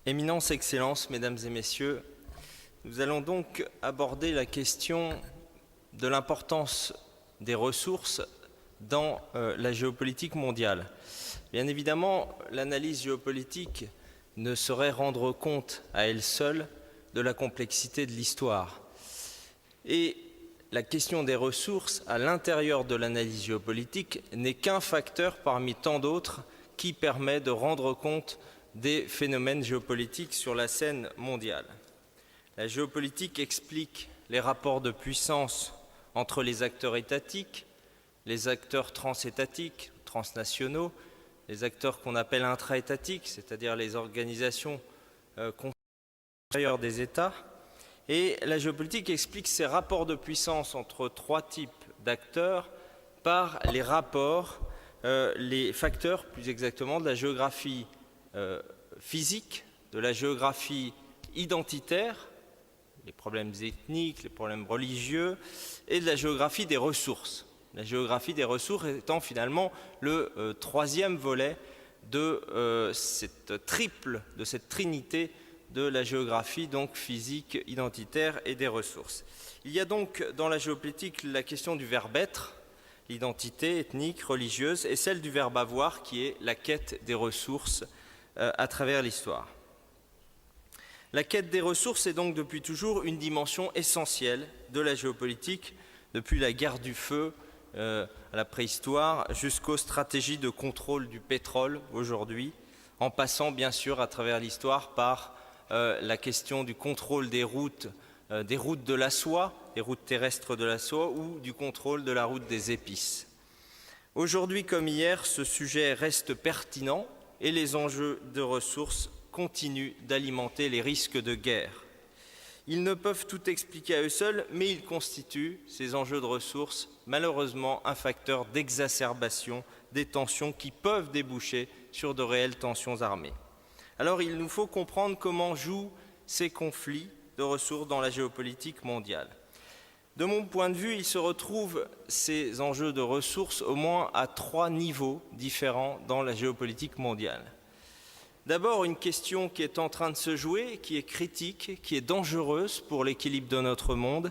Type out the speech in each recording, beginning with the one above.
Éminence, Excellences, Mesdames et Messieurs, nous allons donc aborder la question de l'importance des ressources dans la géopolitique mondiale. Bien évidemment, l'analyse géopolitique ne saurait rendre compte à elle seule de la complexité de l'histoire. Et la question des ressources à l'intérieur de l'analyse géopolitique n'est qu'un facteur parmi tant d'autres qui permet de rendre compte des phénomènes géopolitiques sur la scène mondiale. La géopolitique explique les rapports de puissance entre les acteurs étatiques, les acteurs transétatiques, transnationaux, les acteurs qu'on appelle intra-étatiques, c'est-à-dire les organisations intérieures des États. Et la géopolitique explique ces rapports de puissance entre trois types d'acteurs par les rapports, les facteurs plus exactement de la géographie physique, de la géographie identitaire, les problèmes ethniques, les problèmes religieux, et de la géographie des ressources. La géographie des ressources étant finalement le troisième volet de cette trinité de la géographie donc physique, identitaire et des ressources. Il y a donc dans la géopolitique la question du verbe être, l'identité ethnique, religieuse, et celle du verbe avoir qui est la quête des ressources à travers l'histoire. La quête des ressources est donc depuis toujours une dimension essentielle de la géopolitique, depuis la guerre du feu à la préhistoire jusqu'aux stratégies de contrôle du pétrole aujourd'hui, en passant bien sûr à travers l'histoire par la question du contrôle des routes de la soie, des routes terrestres de la soie ou du contrôle de la route des épices. Aujourd'hui comme hier, ce sujet reste pertinent et les enjeux de ressources continuent d'alimenter les risques de guerre. Ils ne peuvent tout expliquer à eux seuls, mais ils constituent, ces enjeux de ressources, malheureusement un facteur d'exacerbation des tensions qui peuvent déboucher sur de réelles tensions armées. Alors il nous faut comprendre comment jouent ces conflits de ressources dans la géopolitique mondiale. De mon point de vue, il se retrouve ces enjeux de ressources au moins à trois niveaux différents dans la géopolitique mondiale. D'abord, une question qui est en train de se jouer, qui est critique, qui est dangereuse pour l'équilibre de notre monde,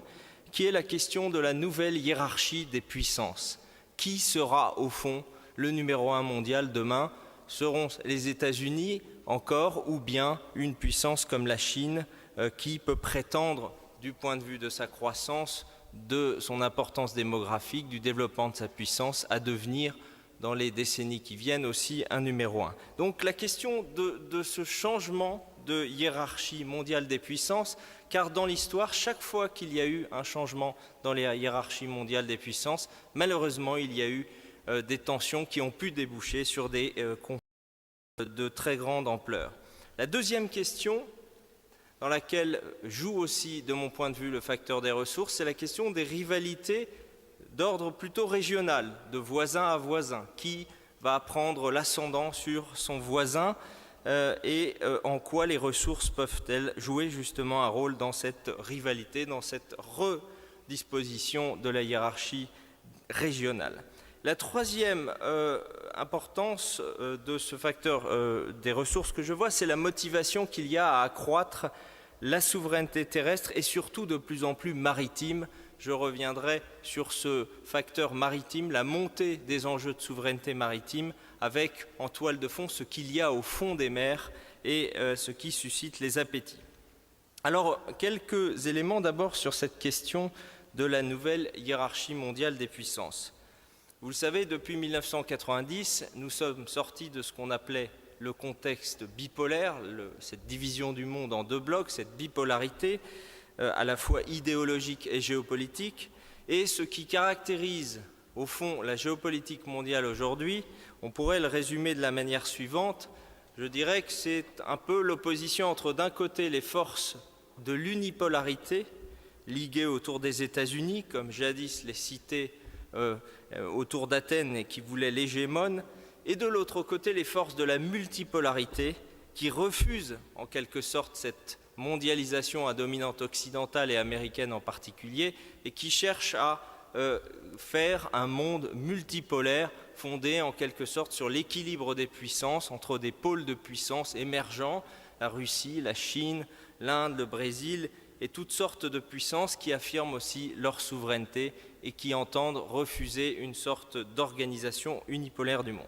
qui est la question de la nouvelle hiérarchie des puissances. Qui sera, au fond, le numéro 1 mondial demain? Seront les États-Unis encore ou bien une puissance comme la Chine qui peut prétendre, du point de vue de sa croissance, de son importance démographique, du développement de sa puissance, à devenir, dans les décennies qui viennent, aussi un numéro 1. Donc la question de ce changement de hiérarchie mondiale des puissances, car dans l'histoire, chaque fois qu'il y a eu un changement dans les hiérarchies mondiales des puissances, malheureusement, il y a eu des tensions qui ont pu déboucher sur des conflits de très grande ampleur. La deuxième question, dans laquelle joue aussi, de mon point de vue, le facteur des ressources, c'est la question des rivalités d'ordre plutôt régional, de voisin à voisin, qui va prendre l'ascendant sur son voisin et en quoi les ressources peuvent-elles jouer justement un rôle dans cette rivalité, dans cette redisposition de la hiérarchie régionale. La troisième importance de ce facteur des ressources que je vois, c'est la motivation qu'il y a à accroître la souveraineté terrestre et surtout de plus en plus maritime. Je reviendrai sur ce facteur maritime, la montée des enjeux de souveraineté maritime, avec en toile de fond ce qu'il y a au fond des mers et ce qui suscite les appétits. Alors, quelques éléments d'abord sur cette question de la nouvelle hiérarchie mondiale des puissances. Vous le savez, depuis 1990, nous sommes sortis de ce qu'on appelait le contexte bipolaire, cette division du monde en deux blocs, cette bipolarité, à la fois idéologique et géopolitique, et ce qui caractérise au fond la géopolitique mondiale aujourd'hui, on pourrait le résumer de la manière suivante. Je dirais que c'est un peu l'opposition entre d'un côté les forces de l'unipolarité liguées autour des États-Unis, comme jadis les cités autour d'Athènes et qui voulaient l'hégémone, et de l'autre côté les forces de la multipolarité qui refusent en quelque sorte cette mondialisation à dominante occidentale et américaine en particulier, et qui cherche à faire un monde multipolaire fondé en quelque sorte sur l'équilibre des puissances entre des pôles de puissance émergents la Russie, la Chine, l'Inde, le Brésil et toutes sortes de puissances qui affirment aussi leur souveraineté et qui entendent refuser une sorte d'organisation unipolaire du monde.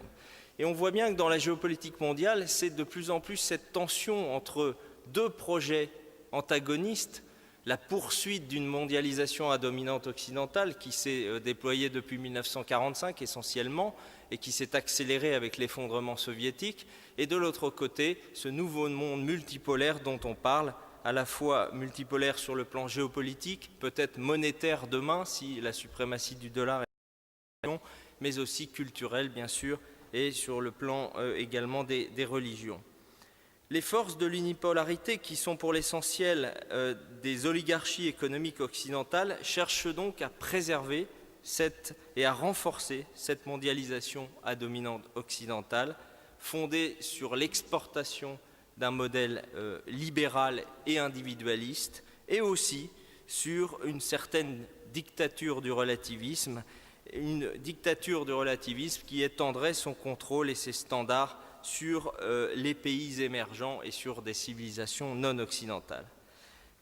Et on voit bien que dans la géopolitique mondiale, c'est de plus en plus cette tension entre deux projets antagonistes, la poursuite d'une mondialisation à dominante occidentale qui s'est déployée depuis 1945 essentiellement et qui s'est accélérée avec l'effondrement soviétique, et de l'autre côté, ce nouveau monde multipolaire dont on parle, à la fois multipolaire sur le plan géopolitique, peut-être monétaire demain si la suprématie du dollar est mais aussi culturel bien sûr, et sur le plan également des religions. Les forces de l'unipolarité, qui sont pour l'essentiel des oligarchies économiques occidentales, cherchent donc à préserver et à renforcer cette mondialisation à dominante occidentale, fondée sur l'exportation d'un modèle libéral et individualiste, et aussi sur une certaine dictature du relativisme, qui étendrait son contrôle et ses standards sur les pays émergents et sur des civilisations non occidentales.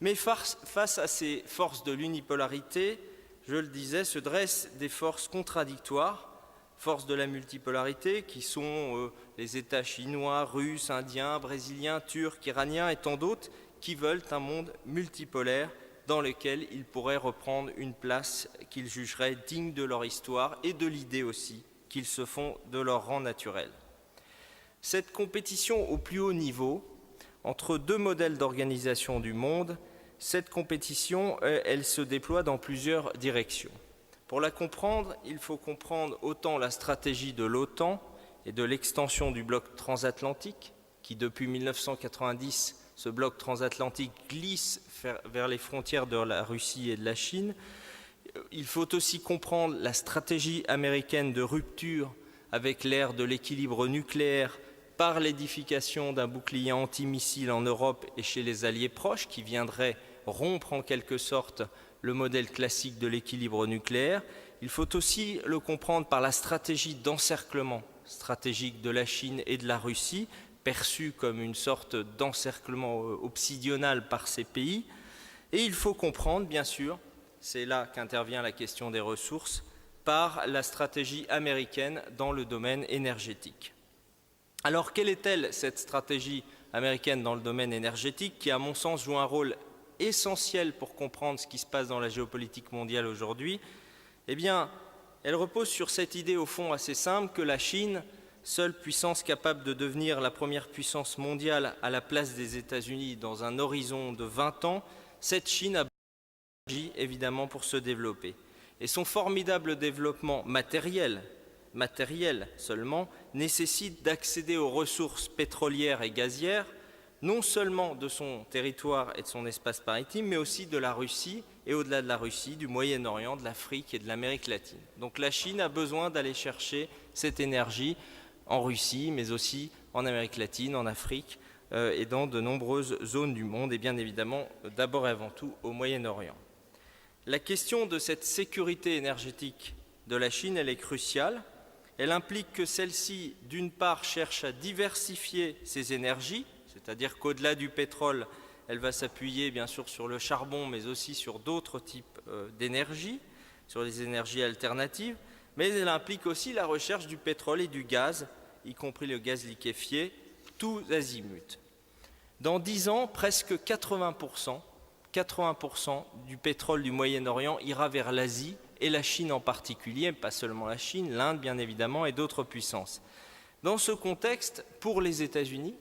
Mais face à ces forces de l'unipolarité, je le disais, se dressent des forces contradictoires, forces de la multipolarité, qui sont les États chinois, russes, indiens, brésiliens, turcs, iraniens et tant d'autres, qui veulent un monde multipolaire dans lequel ils pourraient reprendre une place qu'ils jugeraient digne de leur histoire et de l'idée aussi qu'ils se font de leur rang naturel. Cette compétition au plus haut niveau entre deux modèles d'organisation du monde, cette compétition, elle se déploie dans plusieurs directions. Pour la comprendre, il faut comprendre autant la stratégie de l'OTAN et de l'extension du bloc transatlantique, qui depuis 1990, ce bloc transatlantique glisse vers les frontières de la Russie et de la Chine. Il faut aussi comprendre la stratégie américaine de rupture avec l'ère de l'équilibre nucléaire par l'édification d'un bouclier antimissile en Europe et chez les alliés proches, qui viendrait rompre en quelque sorte le modèle classique de l'équilibre nucléaire. Il faut aussi le comprendre par la stratégie d'encerclement stratégique de la Chine et de la Russie, perçue comme une sorte d'encerclement obsidional par ces pays. Et il faut comprendre, bien sûr, c'est là qu'intervient la question des ressources, par la stratégie américaine dans le domaine énergétique. Alors, quelle est-elle, cette stratégie américaine dans le domaine énergétique, qui, à mon sens, joue un rôle essentiel pour comprendre ce qui se passe dans la géopolitique mondiale aujourd'hui? Eh bien, elle repose sur cette idée, au fond, assez simple, que la Chine, seule puissance capable de devenir la première puissance mondiale à la place des États-Unis dans un horizon de 20 ans, cette Chine a besoin d'énergie, évidemment, pour se développer. Et son formidable développement matériel seulement, nécessite d'accéder aux ressources pétrolières et gazières, non seulement de son territoire et de son espace maritime, mais aussi de la Russie et au-delà de la Russie, du Moyen-Orient, de l'Afrique et de l'Amérique latine. Donc la Chine a besoin d'aller chercher cette énergie en Russie, mais aussi en Amérique latine, en Afrique et dans de nombreuses zones du monde, et bien évidemment, d'abord et avant tout, au Moyen-Orient. La question de cette sécurité énergétique de la Chine, elle est cruciale. Elle implique que celle-ci, d'une part, cherche à diversifier ses énergies, c'est-à-dire qu'au-delà du pétrole, elle va s'appuyer bien sûr sur le charbon, mais aussi sur d'autres types d'énergie, sur les énergies alternatives, mais elle implique aussi la recherche du pétrole et du gaz, y compris le gaz liquéfié, tous azimuts. Dans 10 ans, presque 80% du pétrole du Moyen-Orient ira vers l'Asie, et la Chine en particulier, pas seulement la Chine, l'Inde bien évidemment, et d'autres puissances. Dans ce contexte, pour les États-Unis,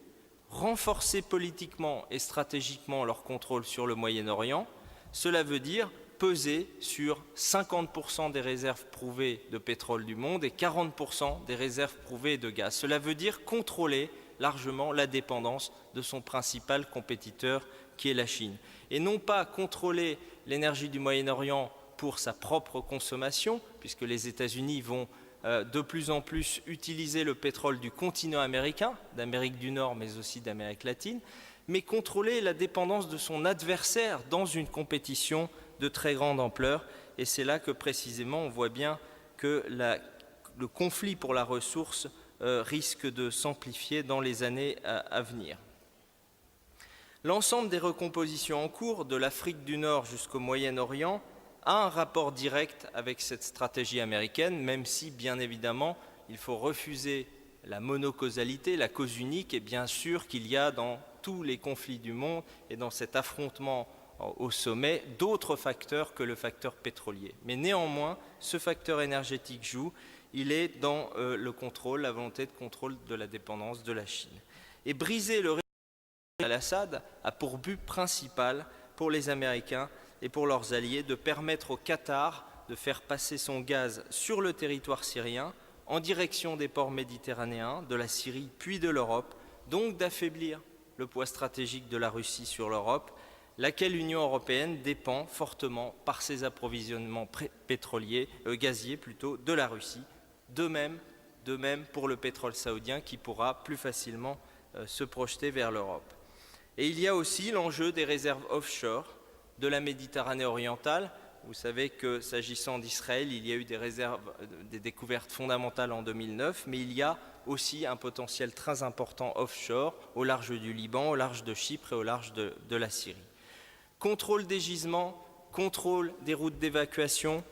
renforcer politiquement et stratégiquement leur contrôle sur le Moyen-Orient, cela veut dire peser sur 50% des réserves prouvées de pétrole du monde et 40% des réserves prouvées de gaz. Cela veut dire contrôler largement la dépendance de son principal compétiteur qui est la Chine. Et non pas contrôler l'énergie du Moyen-Orient pour sa propre consommation, puisque les États-Unis vont de plus en plus utiliser le pétrole du continent américain, d'Amérique du Nord mais aussi d'Amérique latine, mais contrôler la dépendance de son adversaire dans une compétition de très grande ampleur. Et c'est là que précisément on voit bien que le conflit pour la ressource risque de s'amplifier dans les années à venir. L'ensemble des recompositions en cours, de l'Afrique du Nord jusqu'au Moyen-Orient, a un rapport direct avec cette stratégie américaine, même si, bien évidemment, il faut refuser la monocausalité, la cause unique, et bien sûr qu'il y a dans tous les conflits du monde et dans cet affrontement au sommet d'autres facteurs que le facteur pétrolier. Mais néanmoins, ce facteur énergétique joue, il est dans le contrôle, la volonté de contrôle de la dépendance de la Chine. Et briser le régime d'Al-Assad a pour but principal pour les Américains et pour leurs alliés de permettre au Qatar de faire passer son gaz sur le territoire syrien en direction des ports méditerranéens, de la Syrie puis de l'Europe, donc d'affaiblir le poids stratégique de la Russie sur l'Europe, laquelle l'Union européenne dépend fortement par ses approvisionnements gaziers de la Russie. De même pour le pétrole saoudien qui pourra plus facilement se projeter vers l'Europe. Et il y a aussi l'enjeu des réserves offshore de la Méditerranée orientale. Vous savez que s'agissant d'Israël, il y a eu des découvertes fondamentales en 2009, mais il y a aussi un potentiel très important offshore au large du Liban, au large de Chypre et au large de la Syrie. Contrôle des gisements, contrôle des routes d'évacuation.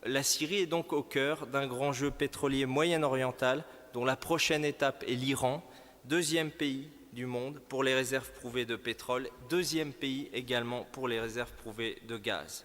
La Syrie est donc au cœur d'un grand jeu pétrolier moyen-oriental dont la prochaine étape est l'Iran, deuxième pays du monde pour les réserves prouvées de pétrole, deuxième pays également pour les réserves prouvées de gaz.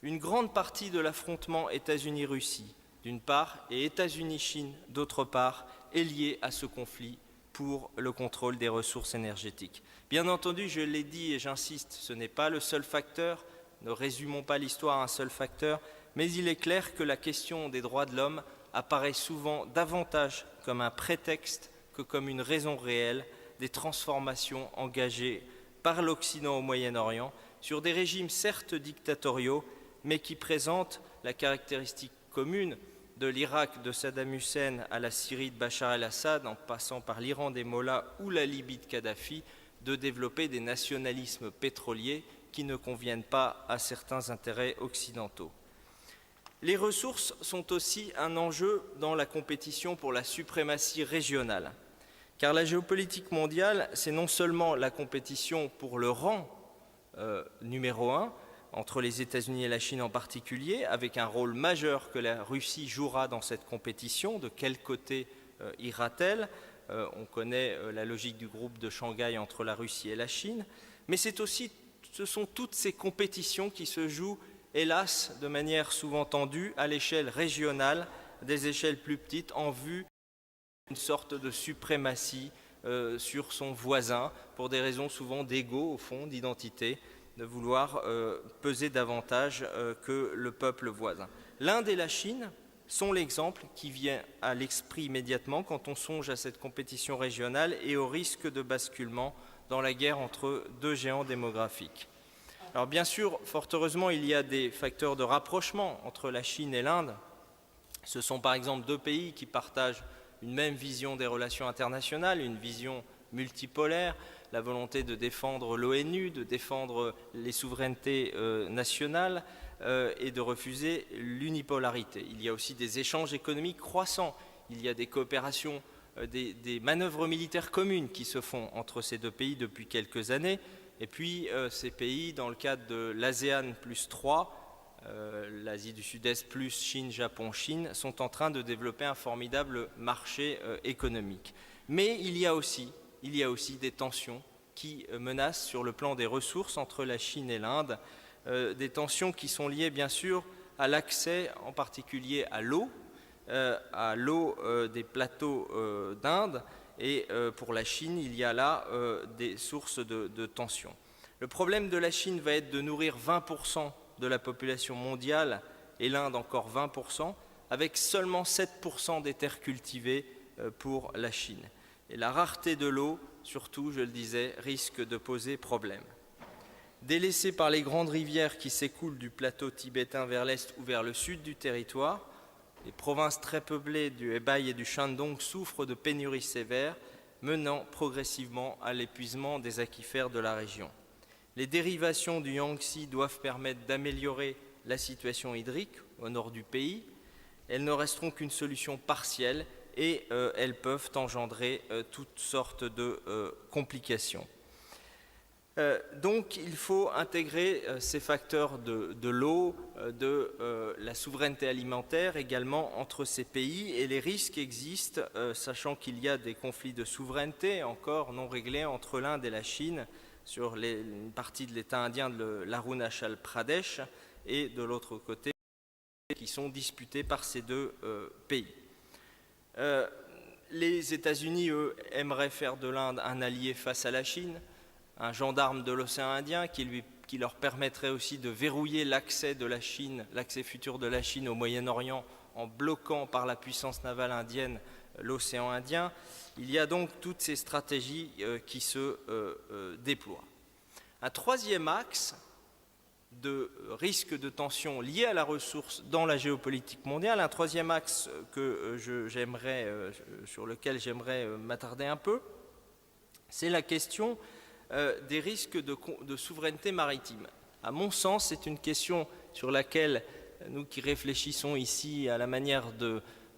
Une grande partie de l'affrontement États-Unis-Russie, d'une part, et États-Unis-Chine, d'autre part, est liée à ce conflit pour le contrôle des ressources énergétiques. Bien entendu, je l'ai dit et j'insiste, ce n'est pas le seul facteur, ne résumons pas l'histoire à un seul facteur, mais il est clair que la question des droits de l'homme apparaît souvent davantage comme un prétexte que comme une raison réelle des transformations engagées par l'Occident au Moyen-Orient sur des régimes certes dictatoriaux, mais qui présentent la caractéristique commune de l'Irak de Saddam Hussein à la Syrie de Bachar el-Assad, en passant par l'Iran des Mollahs ou la Libye de Kadhafi, de développer des nationalismes pétroliers qui ne conviennent pas à certains intérêts occidentaux. Les ressources sont aussi un enjeu dans la compétition pour la suprématie régionale. Car la géopolitique mondiale, c'est non seulement la compétition pour le rang numéro 1, entre les États-Unis et la Chine en particulier, avec un rôle majeur que la Russie jouera dans cette compétition. De quel côté ira-t-elle? On connaît la logique du groupe de Shanghai entre la Russie et la Chine. Mais ce sont toutes ces compétitions qui se jouent, hélas, de manière souvent tendue, à l'échelle régionale, des échelles plus petites, en vue une sorte de suprématie sur son voisin, pour des raisons souvent d'ego, au fond, d'identité, de vouloir peser davantage que le peuple voisin. L'Inde et la Chine sont l'exemple qui vient à l'esprit immédiatement quand on songe à cette compétition régionale et au risque de basculement dans la guerre entre deux géants démographiques. Alors bien sûr, fort heureusement, il y a des facteurs de rapprochement entre la Chine et l'Inde. Ce sont par exemple deux pays qui partagent une même vision des relations internationales, une vision multipolaire, la volonté de défendre l'ONU, de défendre les souverainetés nationales et de refuser l'unipolarité. Il y a aussi des échanges économiques croissants, il y a des coopérations, des manœuvres militaires communes qui se font entre ces deux pays depuis quelques années. Et puis ces pays, dans le cadre de l'ASEAN plus 3, l'Asie du Sud-Est plus Chine, Japon, Chine, sont en train de développer un formidable marché économique. Mais il y a aussi des tensions qui menacent sur le plan des ressources entre la Chine et l'Inde, des tensions qui sont liées bien sûr à l'accès en particulier à l'eau des plateaux d'Inde, et pour la Chine, il y a là des sources de tensions. Le problème de la Chine va être de nourrir 20% de la population mondiale, et l'Inde encore 20%, avec seulement 7% des terres cultivées pour la Chine. Et la rareté de l'eau, surtout, je le disais, risque de poser problème. Délaissés par les grandes rivières qui s'écoulent du plateau tibétain vers l'est ou vers le sud du territoire, les provinces très peuplées du Hebei et du Shandong souffrent de pénuries sévères, menant progressivement à l'épuisement des aquifères de la région. Les dérivations du Yangtze doivent permettre d'améliorer la situation hydrique au nord du pays. Elles ne resteront qu'une solution partielle et elles peuvent engendrer toutes sortes de complications. Donc il faut intégrer ces facteurs de l'eau, de la souveraineté alimentaire également entre ces pays, et les risques existent, sachant qu'il y a des conflits de souveraineté encore non réglés entre l'Inde et la Chine sur une partie de l'État indien de l'Arunachal Pradesh, et de l'autre côté qui sont disputés par ces deux pays. Les États-Unis, eux, aimeraient faire de l'Inde un allié face à la Chine, un gendarme de l'océan Indien qui leur permettrait aussi de verrouiller l'accès de la Chine, l'accès futur de la Chine au Moyen-Orient en bloquant par la puissance navale indienne l'océan Indien. Il y a donc toutes ces stratégies qui se déploient. Un troisième axe de risque de tension lié à la ressource dans la géopolitique mondiale, un troisième axe sur lequel j'aimerais m'attarder un peu, c'est la question des risques de souveraineté maritime. À mon sens, c'est une question sur laquelle nous qui réfléchissons ici à la manière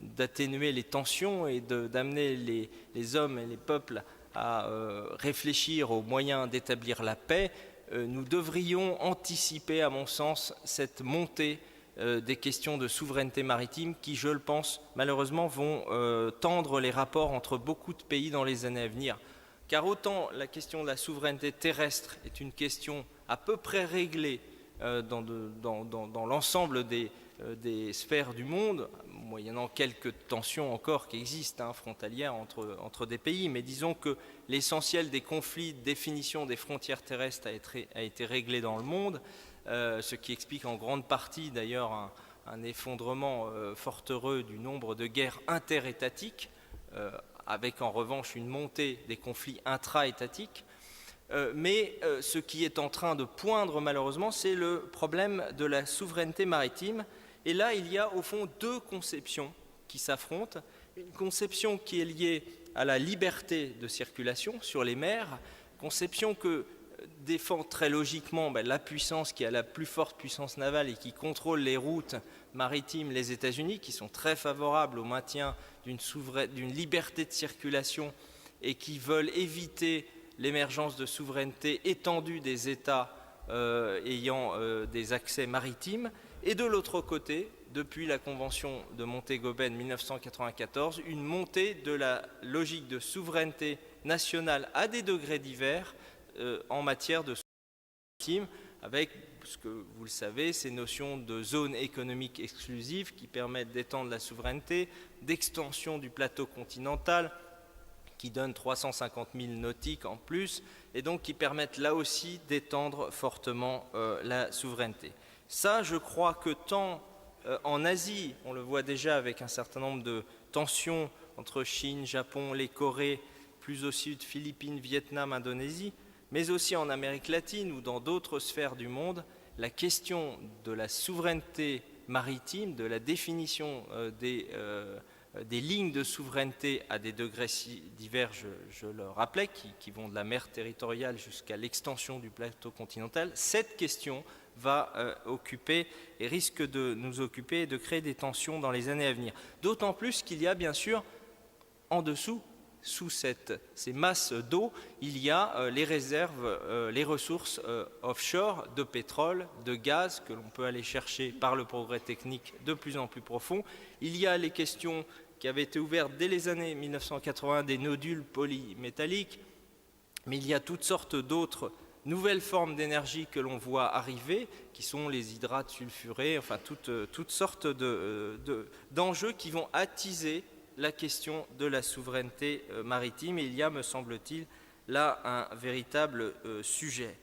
d'atténuer les tensions et d'amener les hommes et les peuples à réfléchir aux moyens d'établir la paix, nous devrions anticiper, à mon sens, cette montée des questions de souveraineté maritime qui, je le pense, malheureusement, vont tendre les rapports entre beaucoup de pays dans les années à venir. Car autant la question de la souveraineté terrestre est une question à peu près réglée dans l'ensemble des sphères du monde, moyennant quelques tensions encore qui existent, frontalières entre des pays, mais disons que l'essentiel des conflits de définition des frontières terrestres a été réglé dans le monde, ce qui explique en grande partie d'ailleurs un effondrement fort heureux du nombre de guerres interétatiques, avec en revanche une montée des conflits intra-étatiques. Mais ce qui est en train de poindre malheureusement, c'est le problème de la souveraineté maritime. Et là, il y a au fond deux conceptions qui s'affrontent. Une conception qui est liée à la liberté de circulation sur les mers, conception que défend très logiquement la puissance qui a la plus forte puissance navale et qui contrôle les routes maritimes, les États-Unis, qui sont très favorables au maintien d'une liberté de circulation et qui veulent éviter l'émergence de souveraineté étendue des États ayant des accès maritimes. Et de l'autre côté, depuis la Convention de Montego-Bay de 1994, une montée de la logique de souveraineté nationale à des degrés divers en matière de souveraineté maritime, avec, ce que vous le savez, ces notions de zone économique exclusive qui permettent d'étendre la souveraineté, d'extension du plateau continental, qui donne 350 000 nautiques en plus, et donc qui permettent là aussi d'étendre fortement la souveraineté. Ça, je crois que tant en Asie, on le voit déjà avec un certain nombre de tensions entre Chine, Japon, les Corées, plus au sud, Philippines, Vietnam, Indonésie, mais aussi en Amérique latine ou dans d'autres sphères du monde, la question de la souveraineté maritime, de la définition des lignes de souveraineté à des degrés si divers, je le rappelais, qui vont de la mer territoriale jusqu'à l'extension du plateau continental, cette question va occuper et risque de nous occuper et de créer des tensions dans les années à venir. D'autant plus qu'il y a bien sûr en dessous, sous ces masses d'eau, il y a les réserves, les ressources offshore de pétrole, de gaz que l'on peut aller chercher par le progrès technique de plus en plus profond. Il y a les questions qui avaient été ouvertes dès les années 1980 des nodules polymétalliques, mais il y a toutes sortes d'autres nouvelles formes d'énergie que l'on voit arriver, qui sont les hydrates sulfurés, enfin toutes sortes d'enjeux qui vont attiser la question de la souveraineté maritime. Et il y a, me semble-t-il, là un véritable sujet.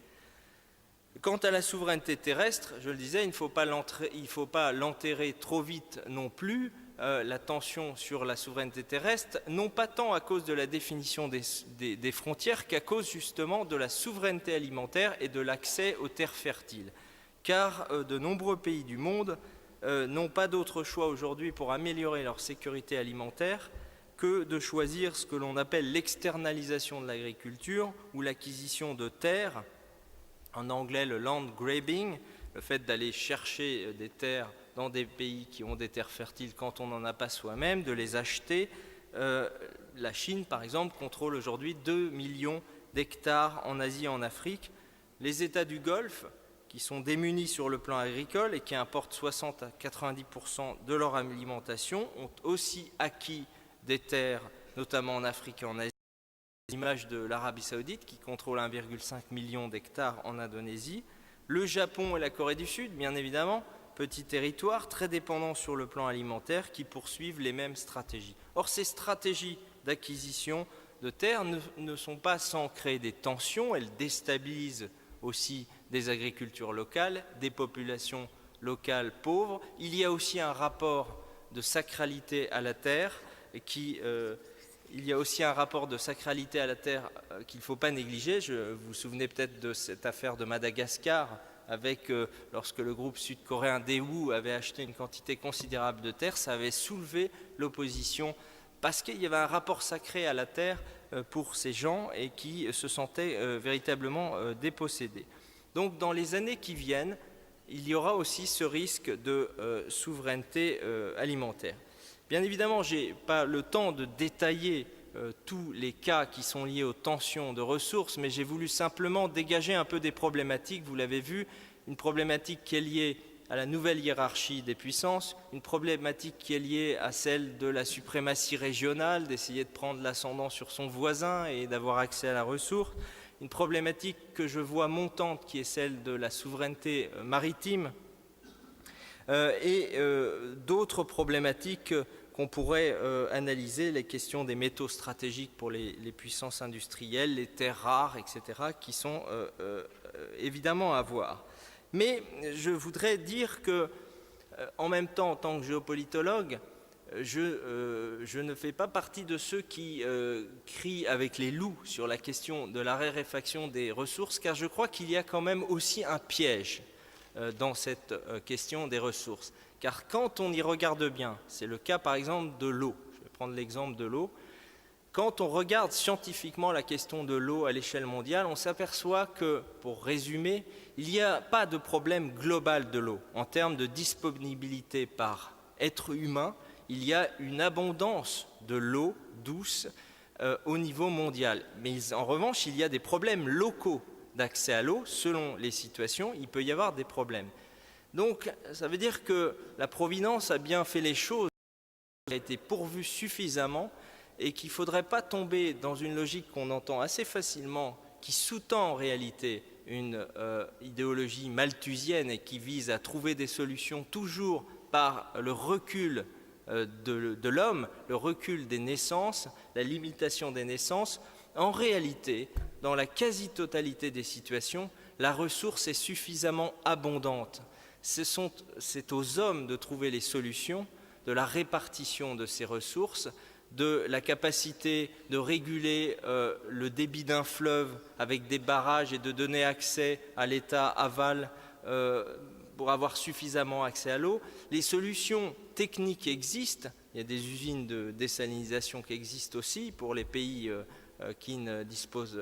Quant à la souveraineté terrestre, je le disais, il ne faut pas l'enterrer trop vite non plus. La tension sur la souveraineté terrestre, non pas tant à cause de la définition des frontières qu'à cause justement de la souveraineté alimentaire et de l'accès aux terres fertiles. Car de nombreux pays du monde n'ont pas d'autre choix aujourd'hui pour améliorer leur sécurité alimentaire que de choisir ce que l'on appelle l'externalisation de l'agriculture ou l'acquisition de terres, en anglais le land grabbing, le fait d'aller chercher des terres dans des pays qui ont des terres fertiles quand on n'en a pas soi-même, de les acheter. La Chine, par exemple, contrôle aujourd'hui 2 millions d'hectares en Asie et en Afrique, les États du Golfe, qui sont démunis sur le plan agricole et qui importent 60 à 90% de leur alimentation, ont aussi acquis des terres, notamment en Afrique et en Asie, l'image de l'Arabie Saoudite, qui contrôle 1,5 million d'hectares en Indonésie, le Japon et la Corée du Sud, bien évidemment, petits territoires très dépendants sur le plan alimentaire qui poursuivent les mêmes stratégies. Or, ces stratégies d'acquisition de terres ne sont pas sans créer des tensions, elles déstabilisent aussi des agricultures locales, des populations locales pauvres. Il y a aussi un rapport de sacralité à la terre qu'il ne faut pas négliger. Vous vous souvenez peut-être de cette affaire de Madagascar, avec, lorsque le groupe sud-coréen Daewoo avait acheté une quantité considérable de terre, ça avait soulevé l'opposition parce qu'il y avait un rapport sacré à la terre pour ces gens et qui se sentaient véritablement dépossédés. Donc dans les années qui viennent, il y aura aussi ce risque de souveraineté alimentaire. Bien évidemment, je n'ai pas le temps de détailler tous les cas qui sont liés aux tensions de ressources, mais j'ai voulu simplement dégager un peu des problématiques. Vous l'avez vu, une problématique qui est liée à la nouvelle hiérarchie des puissances, une problématique qui est liée à celle de la suprématie régionale, d'essayer de prendre l'ascendant sur son voisin et d'avoir accès à la ressource, une problématique que je vois montante qui est celle de la souveraineté maritime et d'autres problématiques qu'on pourrait analyser, les questions des métaux stratégiques pour les puissances industrielles, les terres rares, etc., qui sont évidemment à voir. Mais je voudrais dire que, en même temps, en tant que géopolitologue, je ne fais pas partie de ceux qui crient avec les loups sur la question de la raréfaction des ressources, car je crois qu'il y a quand même aussi un piège dans cette question des ressources. Car quand on y regarde bien, c'est le cas par exemple de l'eau, je vais prendre l'exemple de l'eau, quand on regarde scientifiquement la question de l'eau à l'échelle mondiale, on s'aperçoit que, pour résumer, il n'y a pas de problème global de l'eau. En termes de disponibilité par être humain, il y a une abondance de l'eau douce au niveau mondial. Mais en revanche, il y a des problèmes locaux d'accès à l'eau. Selon les situations, il peut y avoir des problèmes. Donc, ça veut dire que la Providence a bien fait les choses, a été pourvue suffisamment et qu'il ne faudrait pas tomber dans une logique qu'on entend assez facilement, qui sous-tend en réalité une idéologie malthusienne et qui vise à trouver des solutions toujours par le recul de l'homme, le recul des naissances, la limitation des naissances. En réalité, dans la quasi-totalité des situations, la ressource est suffisamment abondante. C'est aux hommes de trouver les solutions de la répartition de ces ressources, de la capacité de réguler le débit d'un fleuve avec des barrages et de donner accès à l'État aval pour avoir suffisamment accès à l'eau. Les solutions techniques existent, il y a des usines de désalinisation qui existent aussi pour les pays qui ne disposent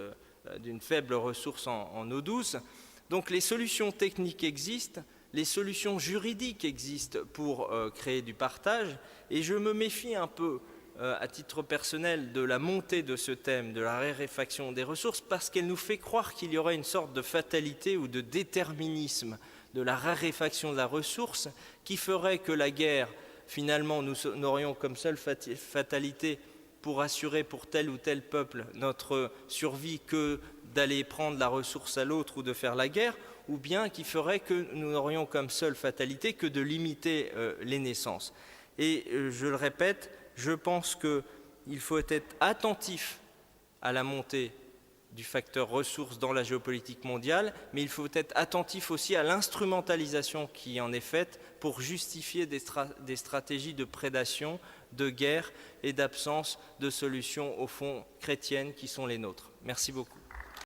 d'une faible ressource en eau douce. Donc les solutions techniques existent, les solutions juridiques existent pour créer du partage, et je me méfie un peu, à titre personnel, de la montée de ce thème, de la raréfaction des ressources, parce qu'elle nous fait croire qu'il y aurait une sorte de fatalité ou de déterminisme de la raréfaction de la ressource qui ferait que la guerre, finalement, nous n'aurions comme seule fatalité pour assurer pour tel ou tel peuple notre survie que d'aller prendre la ressource à l'autre ou de faire la guerre, ou bien qui ferait que nous n'aurions comme seule fatalité que de limiter les naissances. Et je le répète, je pense qu'il faut être attentif à la montée du facteur ressources dans la géopolitique mondiale, mais il faut être attentif aussi à l'instrumentalisation qui en est faite pour justifier des stratégies de prédation, de guerre et d'absence de solutions, au fond, chrétiennes qui sont les nôtres. Merci beaucoup.